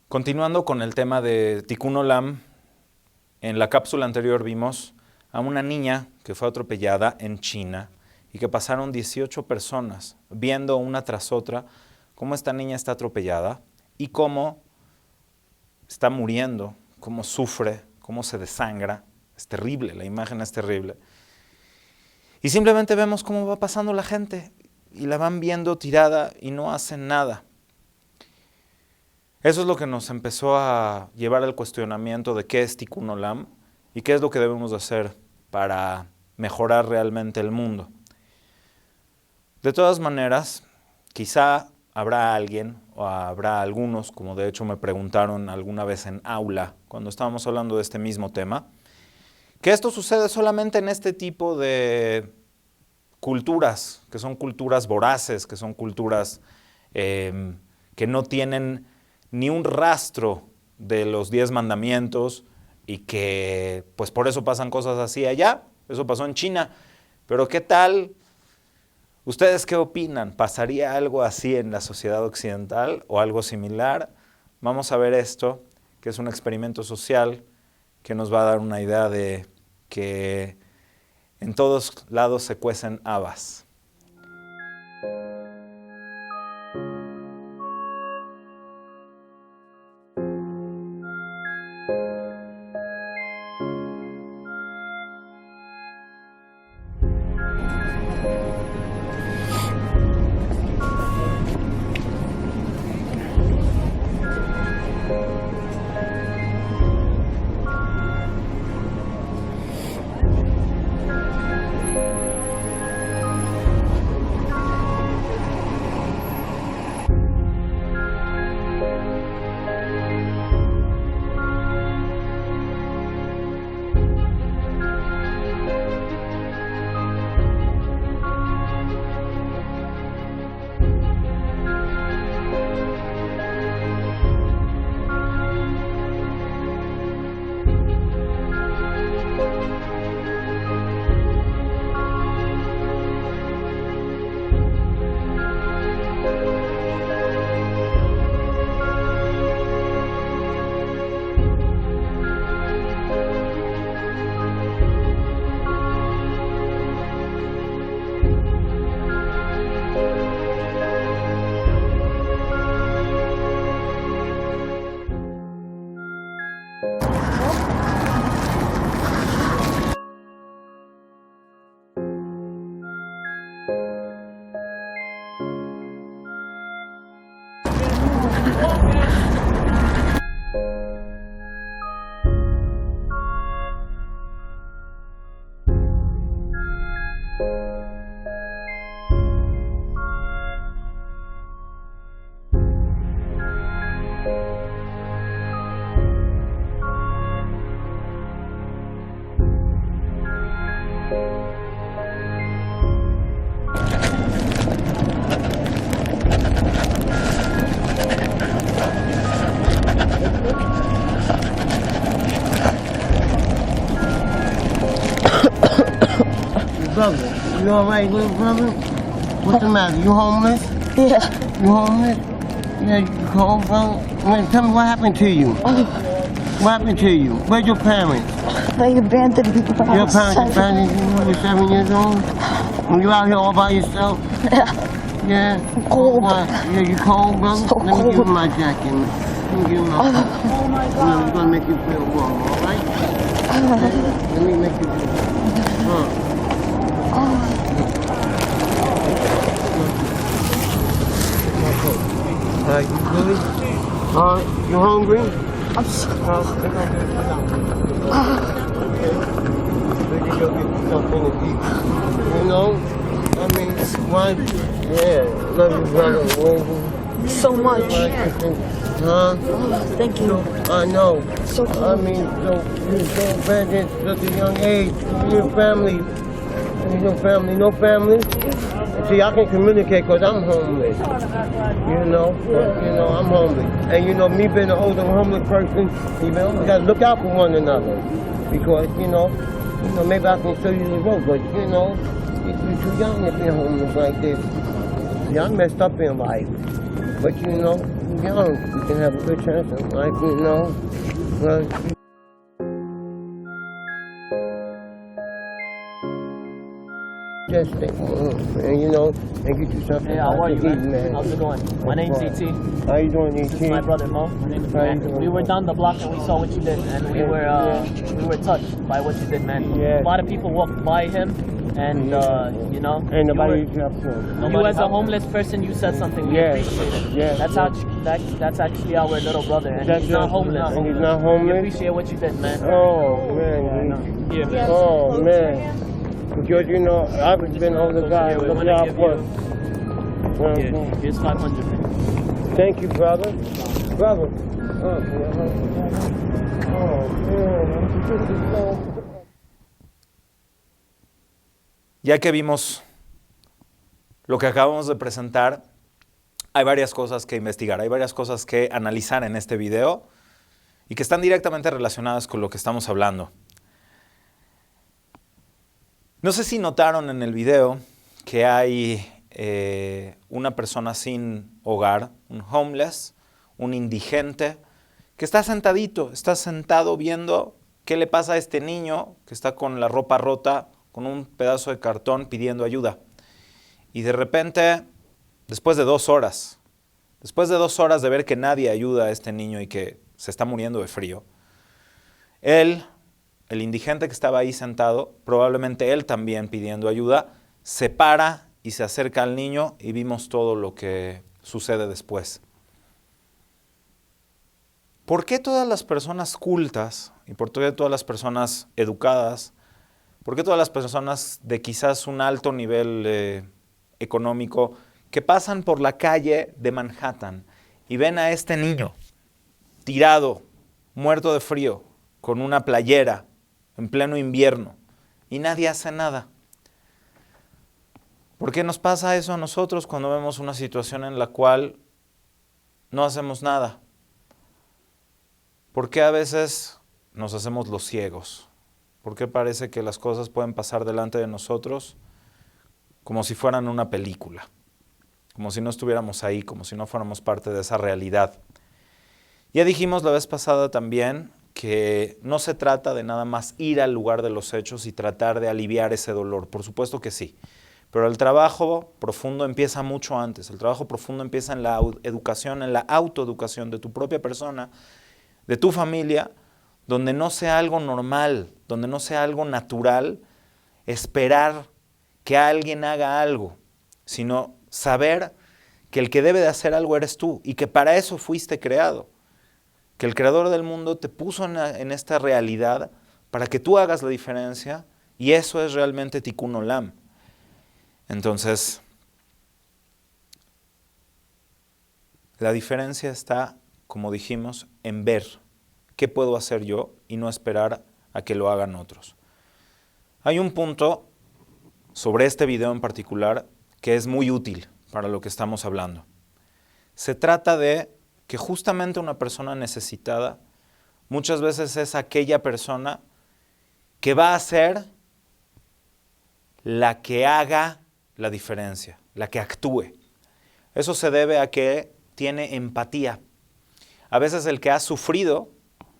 Continuando con el tema de Tikkun Olam, en la cápsula anterior vimos a una niña que fue atropellada en China y que pasaron 18 personas viendo una tras otra cómo esta niña está atropellada y cómo está muriendo, cómo sufre, cómo se desangra. Es terrible, la imagen es terrible. Y simplemente vemos cómo va pasando la gente y la van viendo tirada y no hacen nada. Eso es lo que nos empezó a llevar al cuestionamiento de qué es Tikkun Olam y qué es lo que debemos hacer para mejorar realmente el mundo. De todas maneras, quizá habrá alguien o habrá algunos, como de hecho me preguntaron alguna vez en aula cuando estábamos hablando de este mismo tema, que esto sucede solamente en este tipo de culturas, que son culturas voraces, que son culturas que no tienen ni un rastro de los 10 mandamientos y que pues por eso pasan cosas así allá. Eso pasó en China. Pero ¿qué tal? ¿Ustedes qué opinan? ¿Pasaría algo así en la sociedad occidental o algo similar? Vamos a ver esto, que es un experimento social que nos va a dar una idea de que en todos lados se cuecen habas. Brother, you alright, little brother? What's the matter? You homeless? Yeah. You homeless? Yeah, you cold, brother? Wait, tell me what happened to you. What happened to you? Where's your parents? They abandoned me when I Your was parents 7. abandoned you when you were 7 years old? And you out here all by yourself? Yeah. Yeah? I'm cold. What? Yeah, you cold, brother? So Let me give you cold. my jacket. Let me give you my I'm gonna make you feel warm, alright? Let me make you feel warm. Alright, you good? You hungry? I'm so Maybe you'll get something to eat. You know? I mean, why? Yeah, love you, brother. so much. Huh? Thank you. I know. So I cool. mean, so you're so bad at such a young age. Your family. No family, no family. See, I can communicate because I'm homeless. You know, I'm homeless. And you know, me being an older homeless person, we gotta look out for one another. Because, maybe I can show you the road, but you're too young to be homeless like this. See, I messed up in life. But young, you can have a good chance of life, you know. Well, just stay home, and you know, and get you something. Hey, how are you, to eat, man? How's it going? My name's fine. E.T. How you doing, This is E.T.? my brother Mo. My name is How you man. doing, We were Mo? down the block and we saw what you did, and we were touched by what you did, man. Yeah. A lot of people walked by him, and you know, Ain't you nobody were- helped him. you as a homeless person, you said something. We Yeah. appreciate it. Yeah. That's actually our little brother, and That's he's not just- homeless. and he's not We homeless? appreciate what you did, man. Oh, man. Yeah, Oh, man. Because, you know, I've been on the guy. Here, we Look wanna out give for you- Yeah, here's 500, man. Thank you, brother. Brother. Oh, man. Ya que vimos lo que acabamos de presentar, hay varias cosas que investigar, hay varias cosas que analizar en este video y que están directamente relacionadas con lo que estamos hablando. No sé si notaron en el video que hay una persona sin hogar, un homeless, un indigente, que está sentadito, está sentado viendo qué le pasa a este niño que está con la ropa rota, con un pedazo de cartón pidiendo ayuda. Y de repente, después de 2 horas de ver que nadie ayuda a este niño y que se está muriendo de frío, él, el indigente que estaba ahí sentado, probablemente él también pidiendo ayuda, se para y se acerca al niño y vimos todo lo que sucede después. ¿Por qué todas las personas cultas y por qué todas las personas educadas, por qué todas las personas de quizás un alto nivel económico que pasan por la calle de Manhattan y ven a este niño tirado, muerto de frío, con una playera en pleno invierno y nadie hace nada? ¿Por qué nos pasa eso a nosotros cuando vemos una situación en la cual no hacemos nada? ¿Por qué a veces nos hacemos los ciegos? ¿Por qué parece que las cosas pueden pasar delante de nosotros como si fueran una película? Como si no estuviéramos ahí, como si no fuéramos parte de esa realidad. Ya dijimos la vez pasada también que no se trata de nada más ir al lugar de los hechos y tratar de aliviar ese dolor. Por supuesto que sí. Pero el trabajo profundo empieza mucho antes. El trabajo profundo empieza en la educación, en la autoeducación de tu propia persona, de tu familia, donde no sea algo normal, donde no sea algo natural esperar que alguien haga algo, sino saber que el que debe de hacer algo eres tú y que para eso fuiste creado, que el creador del mundo te puso en esta realidad para que tú hagas la diferencia y eso es realmente Tikkun Olam. Entonces, la diferencia está, como dijimos, en ver qué puedo hacer yo y no esperar a que lo hagan otros. Hay un punto sobre este video en particular que es muy útil para lo que estamos hablando. Se trata de que justamente una persona necesitada muchas veces es aquella persona que va a ser la que haga la diferencia, la que actúe. Eso se debe a que tiene empatía. A veces el que ha sufrido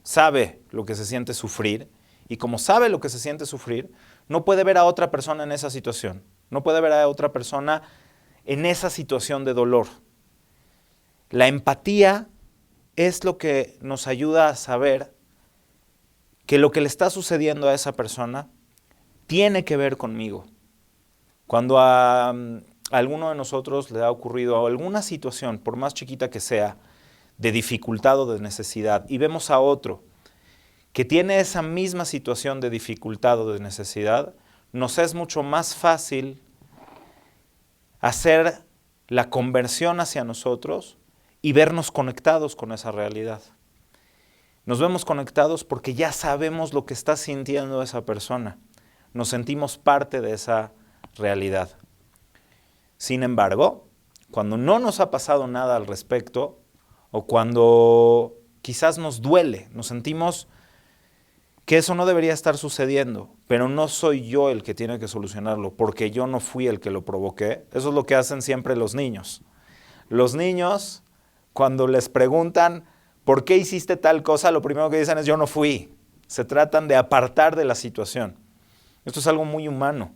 sabe lo que se siente sufrir y como sabe lo que se siente sufrir, no puede ver a otra persona en esa situación, no puede ver a otra persona en esa situación de dolor. La empatía es lo que nos ayuda a saber que lo que le está sucediendo a esa persona tiene que ver conmigo. Cuando a alguno de nosotros le ha ocurrido alguna situación, por más chiquita que sea, de dificultad o de necesidad, y vemos a otro que tiene esa misma situación de dificultad o de necesidad, nos es mucho más fácil hacer la conversión hacia nosotros y vernos conectados con esa realidad. Nos vemos conectados porque ya sabemos lo que está sintiendo esa persona. Nos sentimos parte de esa realidad. Sin embargo, cuando no nos ha pasado nada al respecto, o cuando quizás nos duele, nos sentimos que eso no debería estar sucediendo, pero no soy yo el que tiene que solucionarlo, porque yo no fui el que lo provoqué. Eso es lo que hacen siempre los niños. Los niños, cuando les preguntan ¿por qué hiciste tal cosa? Lo primero que dicen es yo no fui. Se tratan de apartar de la situación. Esto es algo muy humano,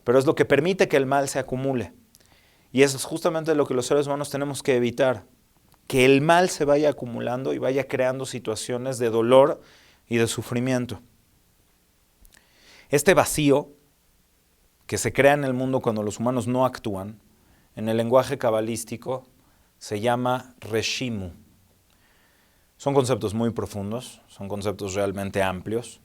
pero es lo que permite que el mal se acumule. Y eso es justamente lo que los seres humanos tenemos que evitar, que el mal se vaya acumulando y vaya creando situaciones de dolor y de sufrimiento. Este vacío que se crea en el mundo cuando los humanos no actúan, en el lenguaje cabalístico se llama reshimu. Son conceptos muy profundos, son conceptos realmente amplios,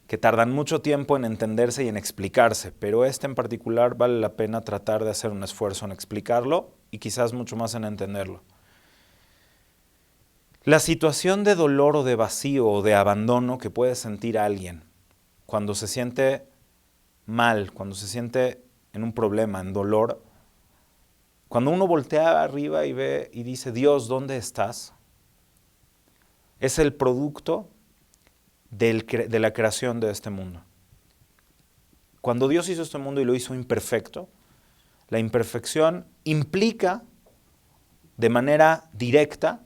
que tardan mucho tiempo en entenderse y en explicarse, pero este en particular vale la pena tratar de hacer un esfuerzo en explicarlo y quizás mucho más en entenderlo. La situación de dolor o de vacío o de abandono que puede sentir alguien cuando se siente mal, cuando se siente en un problema, en dolor, cuando uno voltea arriba y ve y dice, Dios, ¿dónde estás? Es el producto de la creación de este mundo. Cuando Dios hizo este mundo y lo hizo imperfecto, la imperfección implica de manera directa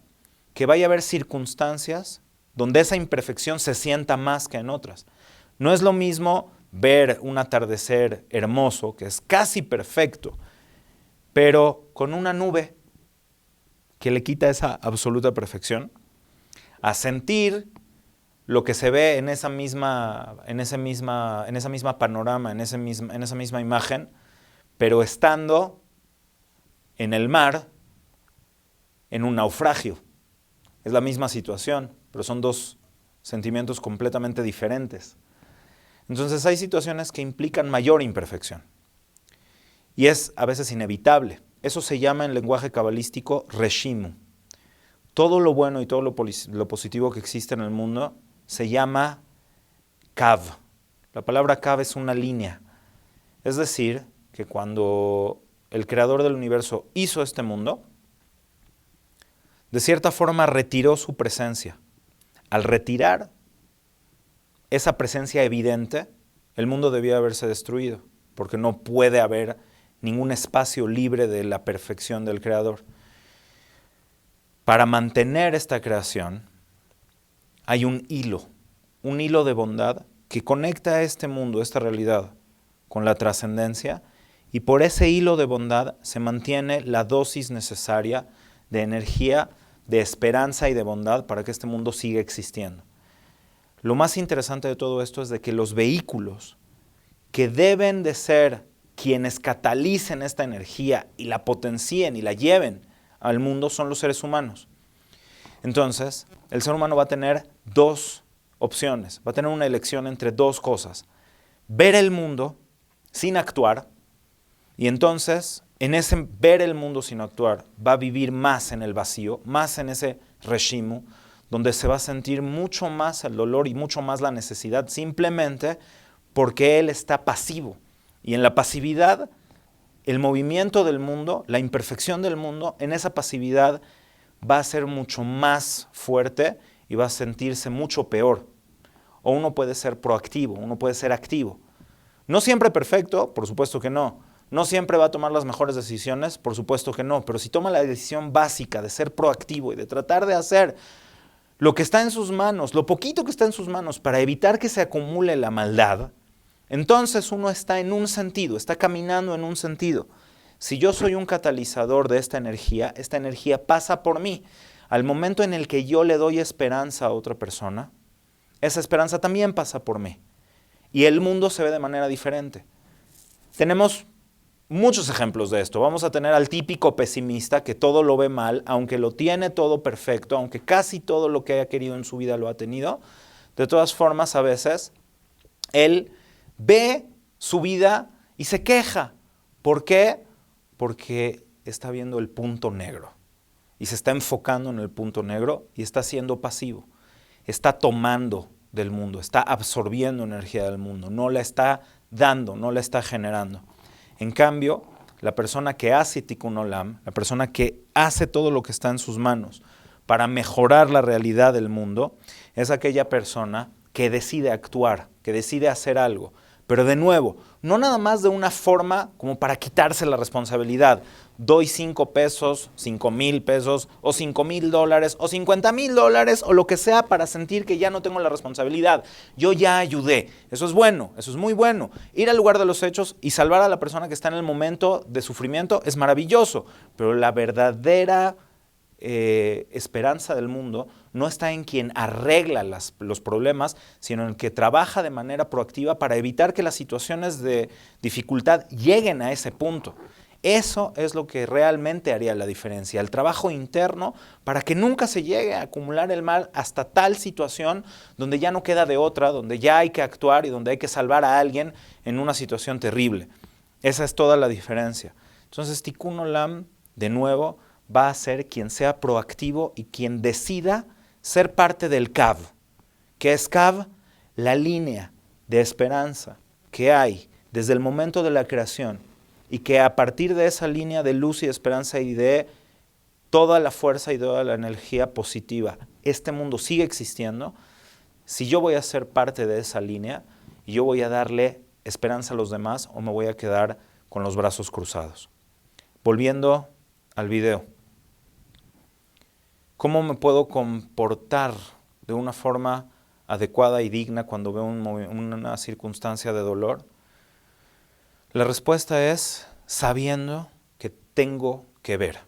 que vaya a haber circunstancias donde esa imperfección se sienta más que en otras. No es lo mismo ver un atardecer hermoso, que es casi perfecto, pero con una nube que le quita esa absoluta perfección, a sentir lo que se ve en esa misma panorama, en esa misma imagen, pero estando en el mar, en un naufragio. Es la misma situación, pero son dos sentimientos completamente diferentes. Entonces hay situaciones que implican mayor imperfección. Y es a veces inevitable. Eso se llama en lenguaje cabalístico reshimu. Todo lo bueno y todo lo positivo que existe en el mundo se llama kav. La palabra kav es una línea. Es decir, que cuando el creador del universo hizo este mundo, de cierta forma retiró su presencia. Al retirar esa presencia evidente, el mundo debía haberse destruido, porque no puede haber ningún espacio libre de la perfección del creador. Para mantener esta creación, hay un hilo de bondad que conecta a este mundo, esta realidad, con la trascendencia, y por ese hilo de bondad se mantiene la dosis necesaria de energía, de esperanza y de bondad para que este mundo siga existiendo. Lo más interesante de todo esto es de que los vehículos que deben de ser quienes catalicen esta energía y la potencien y la lleven al mundo son los seres humanos. Entonces, el ser humano va a tener dos opciones, va a tener una elección entre dos cosas. Ver el mundo sin actuar, y entonces, en ese ver el mundo sin actuar, va a vivir más en el vacío, más en ese reshimu, donde se va a sentir mucho más el dolor y mucho más la necesidad, simplemente porque él está pasivo. Y en la pasividad, el movimiento del mundo, la imperfección del mundo, en esa pasividad va a ser mucho más fuerte y va a sentirse mucho peor. O uno puede ser proactivo, uno puede ser activo. No siempre perfecto, por supuesto que no. No siempre va a tomar las mejores decisiones, por supuesto que no. Pero si toma la decisión básica de ser proactivo y de tratar de hacer lo que está en sus manos, lo poquito que está en sus manos para evitar que se acumule la maldad, entonces uno está en un sentido, está caminando en un sentido. Si yo soy un catalizador de esta energía pasa por mí. Al momento en el que yo le doy esperanza a otra persona, esa esperanza también pasa por mí. Y el mundo se ve de manera diferente. Tenemos muchos ejemplos de esto. Vamos a tener al típico pesimista que todo lo ve mal, aunque lo tiene todo perfecto, aunque casi todo lo que haya querido en su vida lo ha tenido. De todas formas, a veces, él ve su vida y se queja. ¿Por qué? Porque está viendo el punto negro y se está enfocando en el punto negro y está siendo pasivo. Está tomando del mundo, está absorbiendo energía del mundo, no la está dando, no la está generando. En cambio, la persona que hace Tikkun Olam, la persona que hace todo lo que está en sus manos para mejorar la realidad del mundo, es aquella persona que decide actuar, que decide hacer algo, Pero de nuevo, no nada más de una forma como para quitarse la responsabilidad. Doy 5 pesos, 5,000 pesos, o $5,000, o $50,000, o lo que sea para sentir que ya no tengo la responsabilidad. Yo ya ayudé. Eso es bueno, eso es muy bueno. Ir al lugar de los hechos y salvar a la persona que está en el momento de sufrimiento es maravilloso. Pero la verdadera esperanza del mundo no está en quien arregla los problemas, sino en el que trabaja de manera proactiva para evitar que las situaciones de dificultad lleguen a ese punto. Eso es lo que realmente haría la diferencia, el trabajo interno para que nunca se llegue a acumular el mal hasta tal situación donde ya no queda de otra, donde ya hay que actuar y donde hay que salvar a alguien en una situación terrible. Esa es toda la diferencia. Entonces, Tikkun Olam, de nuevo, va a ser quien sea proactivo y quien decida ser parte del Kav. ¿Qué es Kav? La línea de esperanza que hay desde el momento de la creación y que a partir de esa línea de luz y de esperanza y de toda la fuerza y toda la energía positiva, este mundo sigue existiendo. Si yo voy a ser parte de esa línea y yo voy a darle esperanza a los demás o me voy a quedar con los brazos cruzados. Volviendo al video. ¿Cómo me puedo comportar de una forma adecuada y digna cuando veo una circunstancia de dolor? La respuesta es sabiendo que tengo que ver.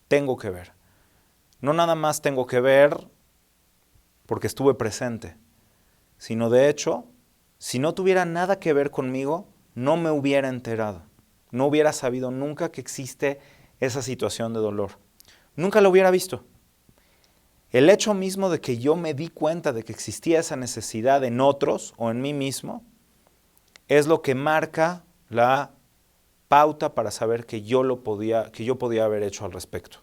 Tengo que ver. No nada más tengo que ver porque estuve presente, sino de hecho, si no tuviera nada que ver conmigo, no me hubiera enterado. No hubiera sabido nunca que existe esa situación de dolor. Nunca lo hubiera visto. El hecho mismo de que yo me di cuenta de que existía esa necesidad en otros o en mí mismo es lo que marca la pauta para saber que yo podía haber hecho al respecto.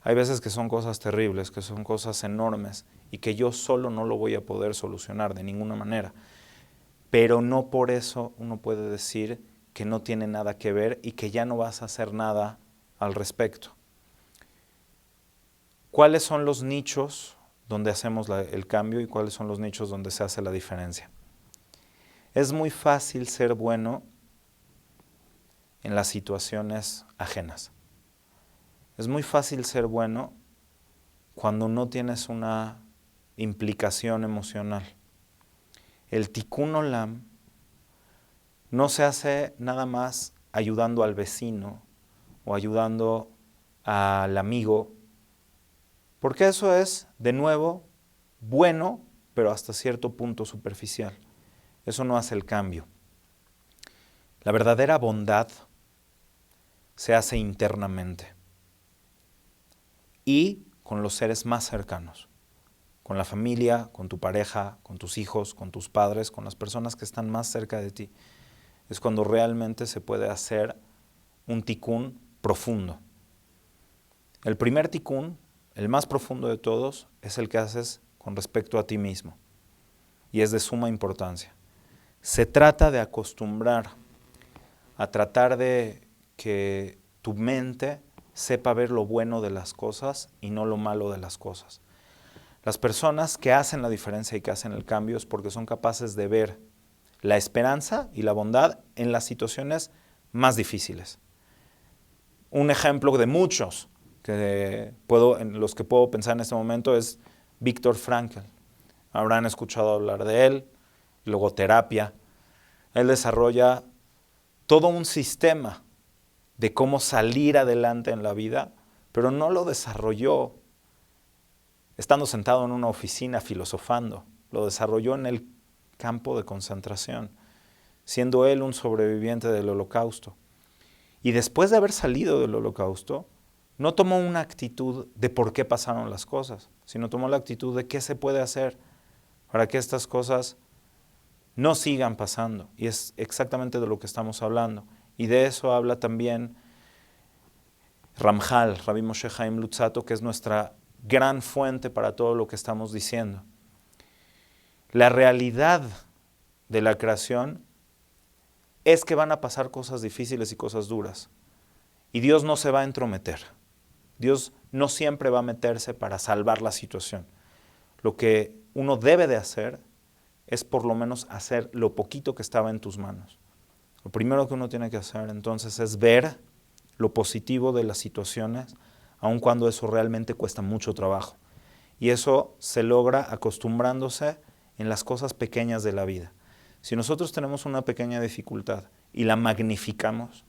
Hay veces que son cosas terribles, que son cosas enormes y que yo solo no lo voy a poder solucionar de ninguna manera. Pero no por eso uno puede decir que no tiene nada que ver y que ya no vas a hacer nada al respecto. ¿Cuáles son los nichos donde hacemos el cambio y cuáles son los nichos donde se hace la diferencia? Es muy fácil ser bueno en las situaciones ajenas. Es muy fácil ser bueno cuando no tienes una implicación emocional. El Tikkun Olam no se hace nada más ayudando al vecino o ayudando al amigo, porque eso es, de nuevo, bueno, pero hasta cierto punto superficial. Eso no hace el cambio. La verdadera bondad se hace internamente y con los seres más cercanos, con la familia, con tu pareja, con tus hijos, con tus padres, con las personas que están más cerca de ti. Es cuando realmente se puede hacer un tikkun profundo. El primer tikkun, el más profundo de todos, es el que haces con respecto a ti mismo y es de suma importancia. Se trata de acostumbrar a tratar de que tu mente sepa ver lo bueno de las cosas y no lo malo de las cosas. Las personas que hacen la diferencia y que hacen el cambio es porque son capaces de ver la esperanza y la bondad en las situaciones más difíciles. Un ejemplo de muchos en los que puedo pensar en este momento es Viktor Frankl. Habrán escuchado hablar de él, logoterapia. Él desarrolla todo un sistema de cómo salir adelante en la vida, pero no lo desarrolló estando sentado en una oficina filosofando, lo desarrolló en el campo de concentración, siendo él un sobreviviente del Holocausto. Y después de haber salido del Holocausto, no tomó una actitud de por qué pasaron las cosas, sino tomó la actitud de qué se puede hacer para que estas cosas no sigan pasando. Y es exactamente de lo que estamos hablando. Y de eso habla también Ramjal, Rabbi Moshe Chaim Luzzatto, que es nuestra gran fuente para todo lo que estamos diciendo. La realidad de la creación es que van a pasar cosas difíciles y cosas duras. Y Dios no se va a entrometer. Dios no siempre va a meterse para salvar la situación. Lo que uno debe de hacer es por lo menos hacer lo poquito que estaba en tus manos. Lo primero que uno tiene que hacer entonces es ver lo positivo de las situaciones, aun cuando eso realmente cuesta mucho trabajo. Y eso se logra acostumbrándose en las cosas pequeñas de la vida. Si nosotros tenemos una pequeña dificultad y la magnificamos,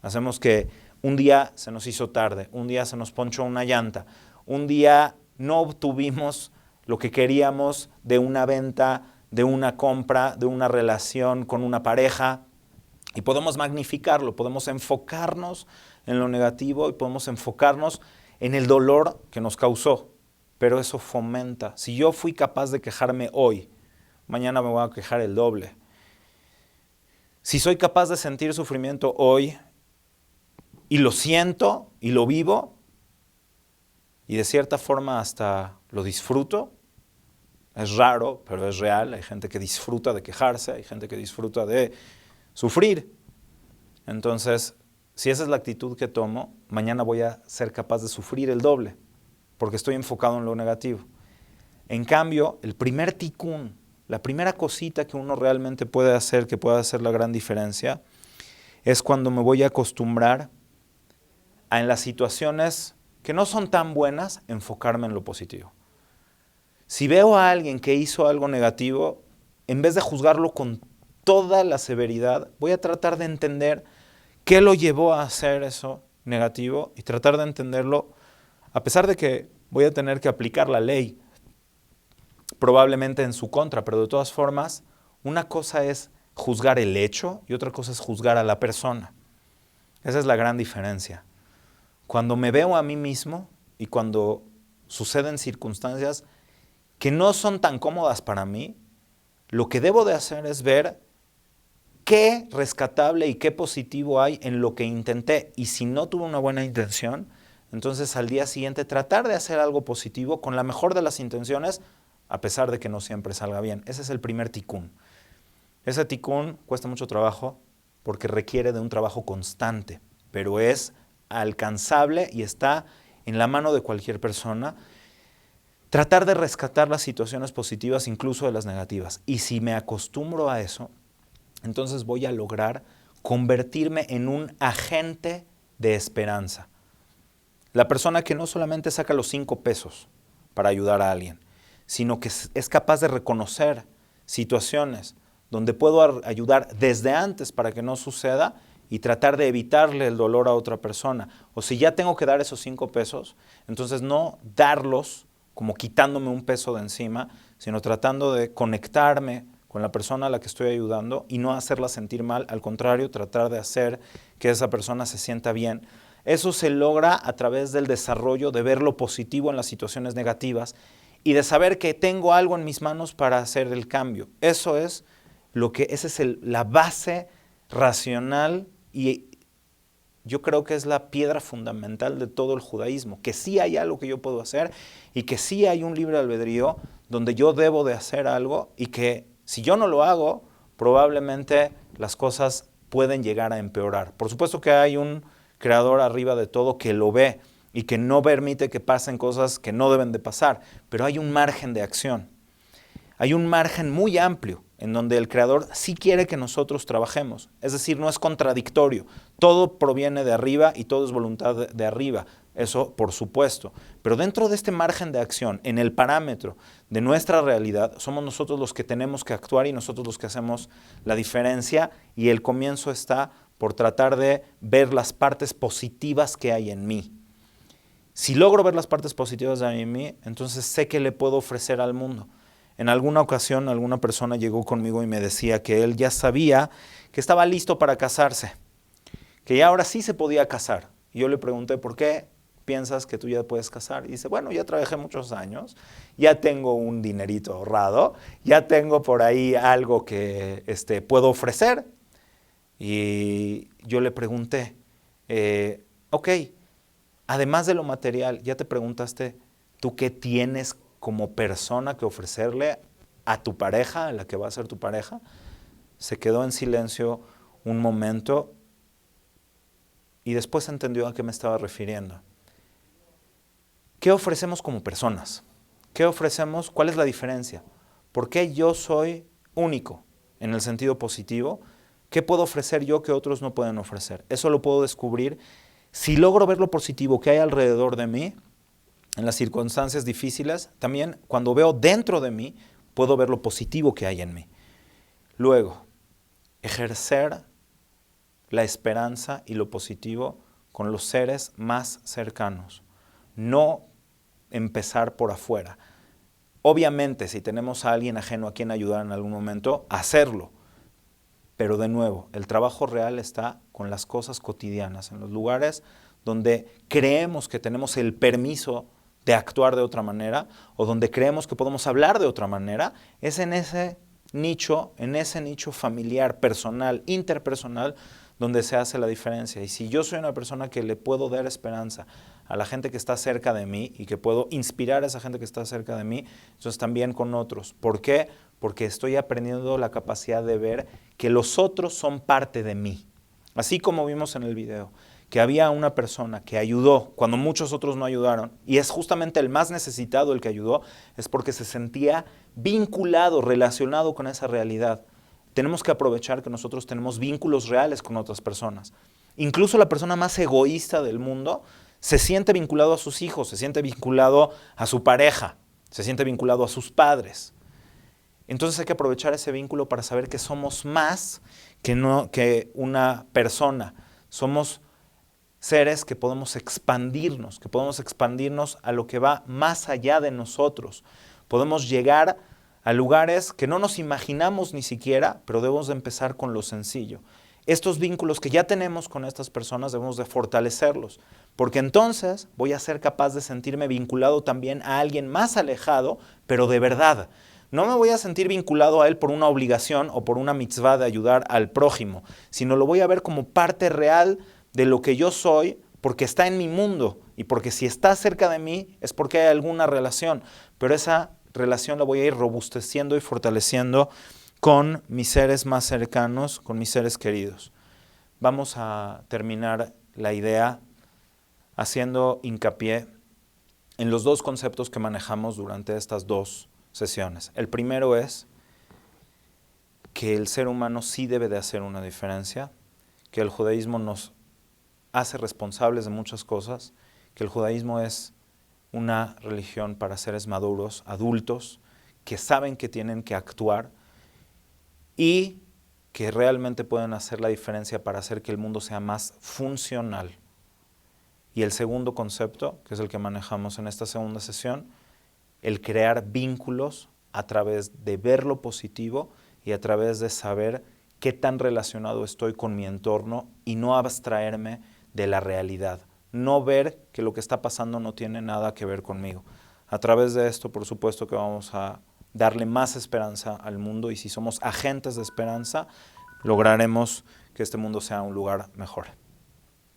hacemos que un día se nos hizo tarde, un día se nos ponchó una llanta, un día no obtuvimos lo que queríamos de una venta, de una compra, de una relación con una pareja, y podemos magnificarlo, podemos enfocarnos en lo negativo y podemos enfocarnos en el dolor que nos causó, pero eso fomenta. Si yo fui capaz de quejarme hoy, mañana me voy a quejar el doble. Si soy capaz de sentir sufrimiento hoy y lo siento y lo vivo y de cierta forma hasta lo disfruto, es raro, pero es real, hay gente que disfruta de quejarse, hay gente que disfruta de sufrir. Entonces, si esa es la actitud que tomo, mañana voy a ser capaz de sufrir el doble, porque estoy enfocado en lo negativo. En cambio, el primer tikkun, la primera cosita que uno realmente puede hacer, que puede hacer la gran diferencia, es cuando me voy a acostumbrar a, en las situaciones que no son tan buenas, enfocarme en lo positivo. Si veo a alguien que hizo algo negativo, en vez de juzgarlo con toda la severidad, voy a tratar de entender qué lo llevó a hacer eso negativo y tratar de entenderlo, a pesar de que voy a tener que aplicar la ley probablemente en su contra, pero de todas formas, una cosa es juzgar el hecho y otra cosa es juzgar a la persona. Esa es la gran diferencia. Cuando me veo a mí mismo y cuando suceden circunstancias que no son tan cómodas para mí, lo que debo de hacer es ver qué rescatable y qué positivo hay en lo que intenté. Y si no tuve una buena intención, entonces al día siguiente tratar de hacer algo positivo con la mejor de las intenciones, a pesar de que no siempre salga bien. Ese es el primer tikkun. Ese tikkun cuesta mucho trabajo porque requiere de un trabajo constante, pero es alcanzable y está en la mano de cualquier persona. Tratar de rescatar las situaciones positivas incluso de las negativas. Y si me acostumbro a eso, entonces voy a lograr convertirme en un agente de esperanza. La persona que no solamente saca los 5 pesos para ayudar a alguien, sino que es capaz de reconocer situaciones donde puedo ayudar desde antes para que no suceda y tratar de evitarle el dolor a otra persona. O si ya tengo que dar esos 5 pesos, entonces no darlos como quitándome un peso de encima, sino tratando de conectarme con la persona a la que estoy ayudando y no hacerla sentir mal, al contrario, tratar de hacer que esa persona se sienta bien. Eso se logra a través del desarrollo de ver lo positivo en las situaciones negativas y de saber que tengo algo en mis manos para hacer el cambio. Esa es la base racional y yo creo que es la piedra fundamental de todo el judaísmo, que sí hay algo que yo puedo hacer y que sí hay un libre albedrío donde yo debo de hacer algo y que si yo no lo hago, probablemente las cosas pueden llegar a empeorar. Por supuesto que hay un creador arriba de todo que lo ve y que no permite que pasen cosas que no deben de pasar, pero hay un margen de acción. Hay un margen muy amplio en donde el Creador sí quiere que nosotros trabajemos. Es decir, no es contradictorio. Todo proviene de arriba y todo es voluntad de arriba. Eso, por supuesto. Pero dentro de este margen de acción, en el parámetro de nuestra realidad, somos nosotros los que tenemos que actuar y nosotros los que hacemos la diferencia. Y el comienzo está por tratar de ver las partes positivas que hay en mí. Si logro ver las partes positivas de mí, entonces sé que le puedo ofrecer al mundo. En alguna ocasión, alguna persona llegó conmigo y me decía que él ya sabía que estaba listo para casarse, que ya ahora sí se podía casar. Y yo le pregunté, ¿por qué piensas que tú ya puedes casar? Y dice, bueno, ya trabajé muchos años, ya tengo un dinerito ahorrado, ya tengo por ahí algo que puedo ofrecer. Y yo le pregunté, ok, además de lo material, ¿ya te preguntaste tú qué tienes como persona que ofrecerle a tu pareja, a la que va a ser tu pareja? Se quedó en silencio un momento y después entendió a qué me estaba refiriendo. ¿Qué ofrecemos como personas? ¿Qué ofrecemos? ¿Cuál es la diferencia? ¿Por qué yo soy único en el sentido positivo. ¿Qué puedo ofrecer yo que otros no pueden ofrecer? Eso lo puedo descubrir si logro ver lo positivo que hay alrededor de mí, en las circunstancias difíciles. También cuando veo dentro de mí, puedo ver lo positivo que hay en mí. Luego, ejercer la esperanza y lo positivo con los seres más cercanos. No empezar por afuera. Obviamente, si tenemos a alguien ajeno a quien ayudar en algún momento, hacerlo. Pero de nuevo, el trabajo real está con las cosas cotidianas, en los lugares donde creemos que tenemos el permiso de actuar de otra manera o donde creemos que podemos hablar de otra manera. Es en ese nicho familiar, personal, interpersonal, donde se hace la diferencia. Y si yo soy una persona que le puedo dar esperanza a la gente que está cerca de mí y que puedo inspirar a esa gente que está cerca de mí, entonces también con otros. ¿Por qué? Porque estoy aprendiendo la capacidad de ver que los otros son parte de mí. Así como vimos en el video, que había una persona que ayudó cuando muchos otros no ayudaron, y es justamente el más necesitado el que ayudó, es porque se sentía vinculado, relacionado con esa realidad. Tenemos que aprovechar que nosotros tenemos vínculos reales con otras personas. Incluso la persona más egoísta del mundo se siente vinculado a sus hijos, se siente vinculado a su pareja, se siente vinculado a sus padres. Entonces hay que aprovechar ese vínculo para saber que somos más que una persona. Somos seres que podemos expandirnos a lo que va más allá de nosotros. Podemos llegar a lugares que no nos imaginamos ni siquiera, pero debemos de empezar con lo sencillo. Estos vínculos que ya tenemos con estas personas debemos de fortalecerlos, porque entonces voy a ser capaz de sentirme vinculado también a alguien más alejado, pero de verdad. No me voy a sentir vinculado a él por una obligación o por una mitzvah de ayudar al prójimo, sino lo voy a ver como parte real de lo que yo soy, porque está en mi mundo y porque si está cerca de mí es porque hay alguna relación, pero esa relación la voy a ir robusteciendo y fortaleciendo con mis seres más cercanos, con mis seres queridos. Vamos a terminar la idea haciendo hincapié en los dos conceptos que manejamos durante estas dos sesiones. El primero es que el ser humano sí debe de hacer una diferencia, que el judaísmo nos hace responsables de muchas cosas, que el judaísmo es una religión para seres maduros, adultos, que saben que tienen que actuar y que realmente pueden hacer la diferencia para hacer que el mundo sea más funcional. Y el segundo concepto, que es el que manejamos en esta segunda sesión, el crear vínculos a través de ver lo positivo y a través de saber qué tan relacionado estoy con mi entorno y no abstraerme de la realidad. No ver que lo que está pasando no tiene nada que ver conmigo. A través de esto, por supuesto que vamos a darle más esperanza al mundo y si somos agentes de esperanza, lograremos que este mundo sea un lugar mejor.